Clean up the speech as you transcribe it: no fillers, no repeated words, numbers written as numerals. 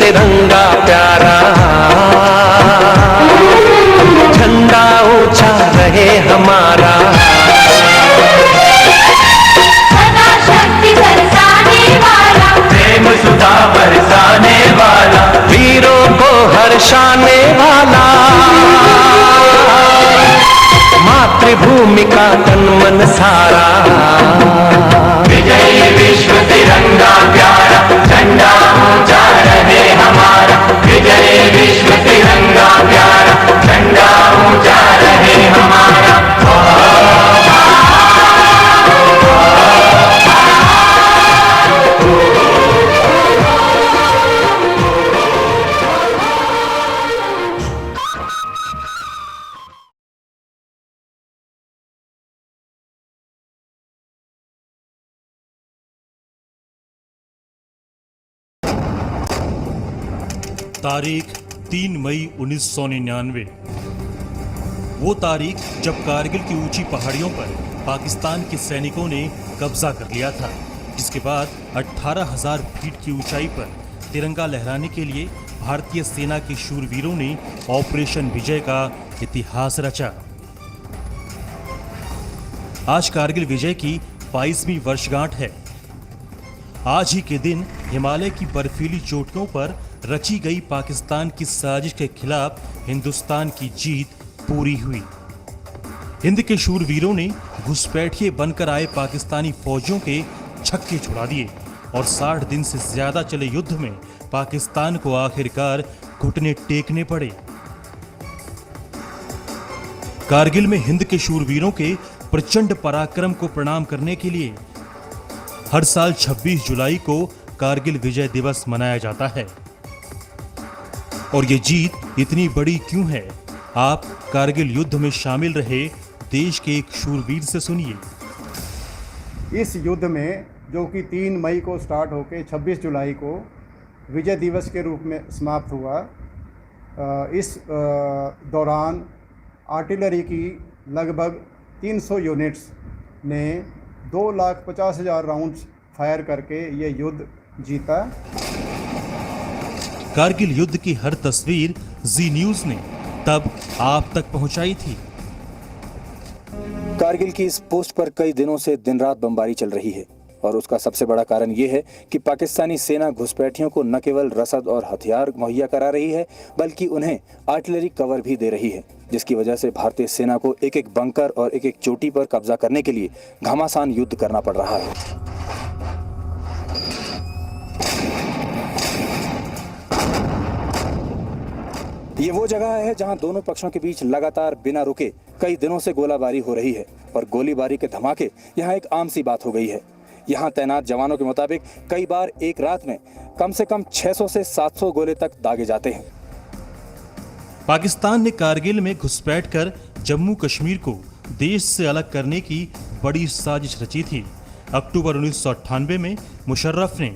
तिरंगा प्यारा, झंडा ऊंचा रहे हमारा। सदा शक्ति बरसाने वाला, प्रेम सुधा बरसाने वाला, वीरों को हर्षाने वाला, मातृभूमि का तन मन सारा। विजयी विश्व तिरंगा प्यारा, झंडा ऊंचा रहे हमारा। विजयी विश्व तिरंगा प्यारा, झंडा ऊंचा रहे हमारा। तारीख 3 मई 1999। वो तारीख जब कारगिल की ऊंची पहाड़ियों पर पाकिस्तान के सैनिकों ने कब्जा कर लिया था, जिसके बाद 18,000 फीट की ऊंचाई पर तिरंगा लहराने के लिए भारतीय सेना के शूरवीरों ने ऑपरेशन विजय का इतिहास रचा। आज कारगिल विजय की 22वीं वर्षगांठ है। आज ही के दिन हिमालय की बर्फीली चोटियों पर रची गई पाकिस्तान की साजिश के खिलाफ हिंदुस्तान की जीत पूरी हुई। हिंद के शूरवीरों ने घुसपैठिए बनकर आए पाकिस्तानी फौजियों के छक्के छुड़ा दिए और 60 दिन से ज्यादा चले युद्ध में पाकिस्तान को आखिरकार घुटने टेकने पड़े। कारगिल में हिंद के शूरवीरों के प्रचंड पराक्रम को प्रणाम करने के लिए हर साल 26 जुलाई को कारगिल विजय दिवस मनाया जाता है। और ये जीत इतनी बड़ी क्यों है, आप कारगिल युद्ध में शामिल रहे देश के एक शूरवीर से सुनिए। इस युद्ध में जो कि 3 मई को स्टार्ट होकर 26 जुलाई को विजय दिवस के रूप में समाप्त हुआ, इस दौरान आर्टिलरी की लगभग 300 यूनिट्स ने 2,50,000 राउंड्स फायर करके ये युद्ध जीता। कारगिल युद्ध की हर तस्वीर जी न्यूज ने तब आप तक पहुंचाई थी। कारगिल की इस पोस्ट पर कई दिनों से दिन रात बमबारी चल रही है और उसका सबसे बड़ा कारण ये है कि पाकिस्तानी सेना घुसपैठियों को न केवल रसद और हथियार मुहैया करा रही है, बल्कि उन्हें आर्टिलरी कवर भी दे रही है, जिसकी वजह से भारतीय सेना को एक एक बंकर और एक एक चोटी पर कब्जा करने के लिए घमासान युद्ध करना पड़ रहा है। ये वो जगह है जहां दोनों पक्षों के बीच लगातार बिना रुके कई दिनों से गोलाबारी हो रही है और गोलीबारी के धमाके यहां एक आम सी बात हो गई है। यहां तैनात जवानों के मुताबिक कई बार एक रात में कम से कम 600 से 700 गोले तक दागे जाते हैं। पाकिस्तान ने कारगिल में घुसपैठ कर जम्मू कश्मीर को देश से अलग करने की बड़ी साजिश रची थी। अक्टूबर 1998 में मुशर्रफ ने